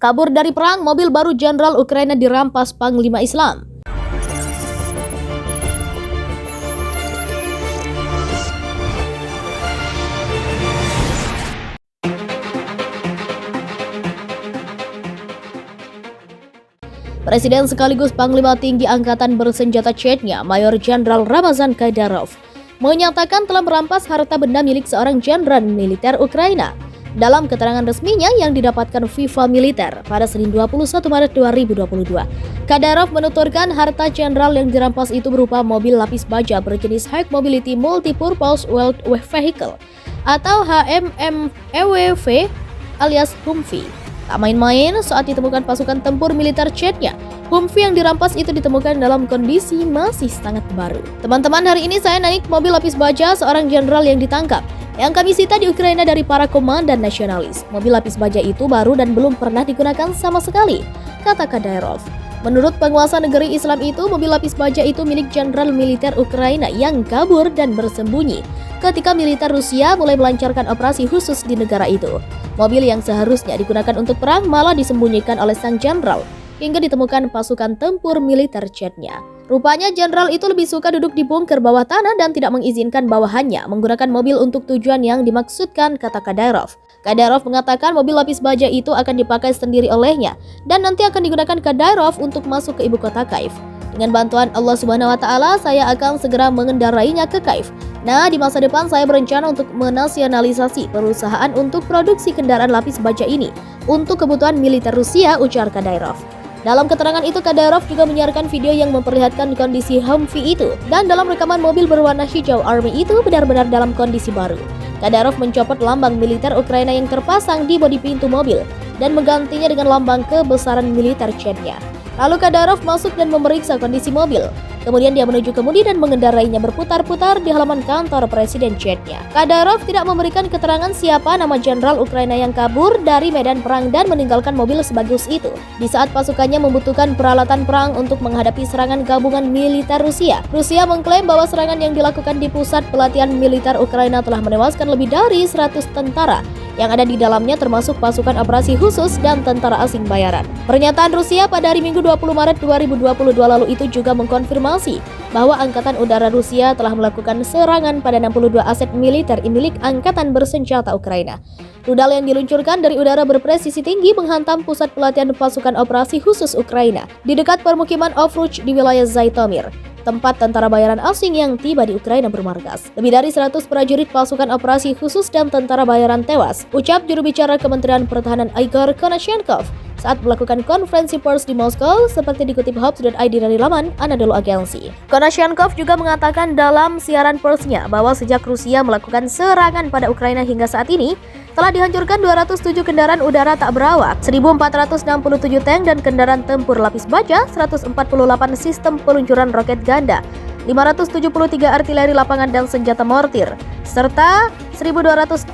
Kabur dari perang, mobil baru Jenderal Ukraina dirampas Panglima Islam. Presiden sekaligus Panglima Tinggi Angkatan Bersenjata Chechnya, Mayor Jenderal Ramazan Kadyrov, menyatakan telah merampas harta benda milik seorang jenderal militer Ukraina. Dalam keterangan resminya yang didapatkan FIFA Militer pada Senin 21 Maret 2022, Kadyrov menuturkan harta jenderal yang dirampas itu berupa mobil lapis baja berjenis High Mobility Multipurpose Wheeled Vehicle atau HMMEWV alias Humvee. Tak main-main saat ditemukan pasukan tempur militer Chechnya. Humvee yang dirampas itu ditemukan dalam kondisi masih sangat baru. Teman-teman, hari ini saya naik mobil lapis baja seorang jenderal yang ditangkap, yang kami sita di Ukraina dari para komandan nasionalis. Mobil lapis baja itu baru dan belum pernah digunakan sama sekali, kata Kadyrov. Menurut penguasa negeri Islam itu, mobil lapis baja itu milik jenderal militer Ukraina yang kabur dan bersembunyi ketika militer Rusia mulai melancarkan operasi khusus di negara itu. Mobil yang seharusnya digunakan untuk perang malah disembunyikan oleh sang jenderal hingga ditemukan pasukan tempur militer Chechnya. Rupanya jenderal itu lebih suka duduk di bunker bawah tanah dan tidak mengizinkan bawahannya menggunakan mobil untuk tujuan yang dimaksudkan, kata Kadyrov. Kadyrov mengatakan mobil lapis baja itu akan dipakai sendiri olehnya dan nanti akan digunakan Kadyrov untuk masuk ke ibu kota Kyiv. Dengan bantuan Allah Subhanahu wa Ta'ala, saya akan segera mengendarainya ke Kyiv. Nah, di masa depan saya berencana untuk menasionalisasi perusahaan untuk produksi kendaraan lapis baja ini untuk kebutuhan militer Rusia, ujar Kadyrov. Dalam keterangan itu, Kadyrov juga menyiarkan video yang memperlihatkan kondisi Humvee itu, dan dalam rekaman mobil berwarna hijau Army itu benar-benar dalam kondisi baru. Kadyrov mencopot lambang militer Ukraina yang terpasang di bodi pintu mobil dan menggantinya dengan lambang kebesaran militer Chechnya. Lalu Kadyrov masuk dan memeriksa kondisi mobil. Kemudian dia menuju kemudi dan mengendarainya berputar-putar di halaman kantor Presiden Chechnya. Kadyrov tidak memberikan keterangan siapa nama jenderal Ukraina yang kabur dari medan perang dan meninggalkan mobil sebagus itu di saat pasukannya membutuhkan peralatan perang untuk menghadapi serangan gabungan militer Rusia. Rusia mengklaim bahwa serangan yang dilakukan di pusat pelatihan militer Ukraina telah menewaskan lebih dari 100 tentara yang ada di dalamnya, termasuk pasukan operasi khusus dan tentara asing bayaran. Pernyataan Rusia pada hari Minggu 20 Maret 2022 lalu itu juga mengkonfirmasi bahwa Angkatan Udara Rusia telah melakukan serangan pada 62 aset militer milik Angkatan Bersenjata Ukraina. Rudal yang diluncurkan dari udara berpresisi tinggi menghantam pusat pelatihan pasukan operasi khusus Ukraina di dekat permukiman Ovruch di wilayah Zhytomyr, tempat tentara bayaran asing yang tiba di Ukraina bermarkas. Lebih dari 100 prajurit pasukan operasi khusus dan tentara bayaran tewas, ucap juru bicara Kementerian Pertahanan Igor Konashenkov saat melakukan konferensi pers di Moskow, seperti dikutip Hops.id dari laman Anadolu Agency. Konashenkov juga mengatakan dalam siaran persnya bahwa sejak Rusia melakukan serangan pada Ukraina hingga saat ini, telah dihancurkan 207 kendaraan udara tak berawak, 1.467 tank dan kendaraan tempur lapis baja, 148 sistem peluncuran roket ganda, 573 artileri lapangan dan senjata mortir, serta 1.262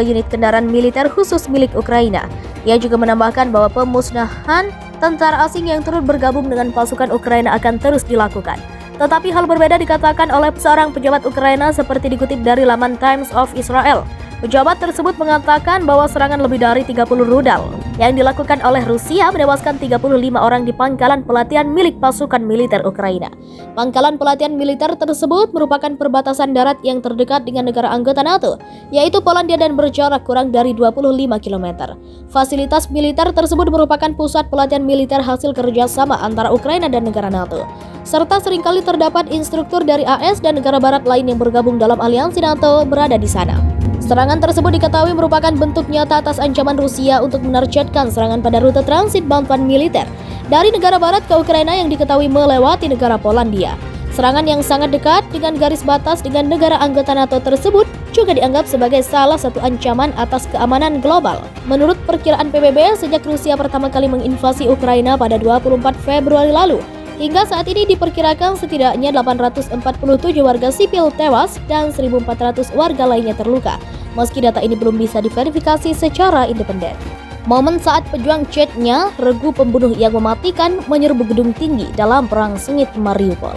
unit kendaraan militer khusus milik Ukraina. Ia juga menambahkan bahwa pemusnahan tentara asing yang turut bergabung dengan pasukan Ukraina akan terus dilakukan. Tetapi hal berbeda dikatakan oleh seorang pejabat Ukraina seperti dikutip dari laman Times of Israel. Pejabat tersebut mengatakan bahwa serangan lebih dari 30 rudal yang dilakukan oleh Rusia menewaskan 35 orang di pangkalan pelatihan milik pasukan militer Ukraina. Pangkalan pelatihan militer tersebut merupakan perbatasan darat yang terdekat dengan negara anggota NATO, yaitu Polandia, dan berjarak kurang dari 25 km. Fasilitas militer tersebut merupakan pusat pelatihan militer hasil kerjasama antara Ukraina dan negara NATO, serta seringkali terdapat instruktur dari AS dan negara barat lain yang bergabung dalam aliansi NATO berada di sana. Serangan tersebut diketahui merupakan bentuk nyata atas ancaman Rusia untuk menargetkan serangan pada rute transit bantuan militer dari negara barat ke Ukraina yang diketahui melewati negara Polandia. Serangan yang sangat dekat dengan garis batas dengan negara anggota NATO tersebut juga dianggap sebagai salah satu ancaman atas keamanan global. Menurut perkiraan PBB, sejak Rusia pertama kali menginvasi Ukraina pada 24 Februari lalu, hingga saat ini diperkirakan setidaknya 847 warga sipil tewas dan 1.400 warga lainnya terluka, meski data ini belum bisa diverifikasi secara independen. Momen saat pejuang Chechnya, regu pembunuh yang mematikan, menyerbu gedung tinggi dalam perang sengit Mariupol.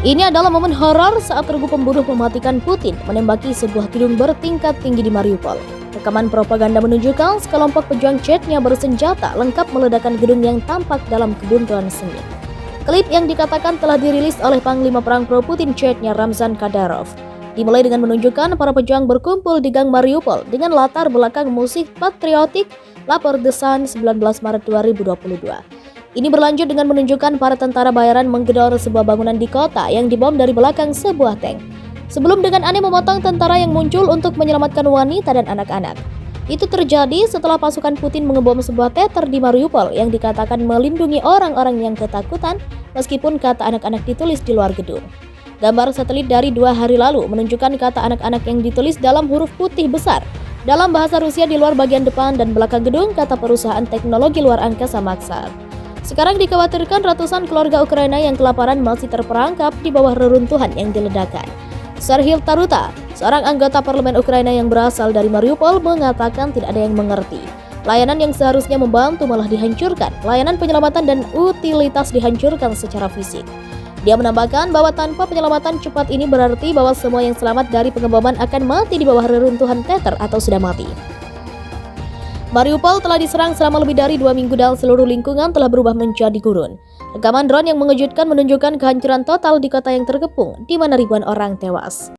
Ini adalah momen horor saat regu pembunuh mematikan Putin menembaki sebuah gedung bertingkat tinggi di Mariupol. Rekaman propaganda menunjukkan sekelompok pejuang Chechnya bersenjata lengkap meledakkan gedung yang tampak dalam kebuntuan sengit. Klip yang dikatakan telah dirilis oleh Panglima Perang Pro-Putin Chechnya Ramzan Kadyrov dimulai dengan menunjukkan para pejuang berkumpul di Gang Mariupol dengan latar belakang musik patriotik Lapor The Sun 19 Maret 2022. Ini berlanjut dengan menunjukkan para tentara bayaran menggedor sebuah bangunan di kota yang dibom dari belakang sebuah tank. Sebelum dengan aneh memotong tentara yang muncul untuk menyelamatkan wanita dan anak-anak. Itu terjadi setelah pasukan Putin mengebom sebuah teater di Mariupol yang dikatakan melindungi orang-orang yang ketakutan meskipun kata anak-anak ditulis di luar gedung. Gambar satelit dari 2 hari lalu menunjukkan kata anak-anak yang ditulis dalam huruf putih besar dalam bahasa Rusia di luar bagian depan dan belakang gedung kata perusahaan teknologi luar angkasa Maxar. Sekarang dikhawatirkan ratusan keluarga Ukraina yang kelaparan masih terperangkap di bawah reruntuhan yang diledakkan. Serhil Taruta, seorang anggota parlemen Ukraina yang berasal dari Mariupol, mengatakan tidak ada yang mengerti. Layanan yang seharusnya membantu malah dihancurkan, layanan penyelamatan dan utilitas dihancurkan secara fisik. Dia menambahkan bahwa tanpa penyelamatan cepat ini berarti bahwa semua yang selamat dari pengeboman akan mati di bawah reruntuhan teater atau sudah mati. Mariupol telah diserang selama lebih dari 2 minggu dan seluruh lingkungan telah berubah menjadi gurun. Rekaman drone yang mengejutkan menunjukkan kehancuran total di kota yang terkepung, di mana ribuan orang tewas.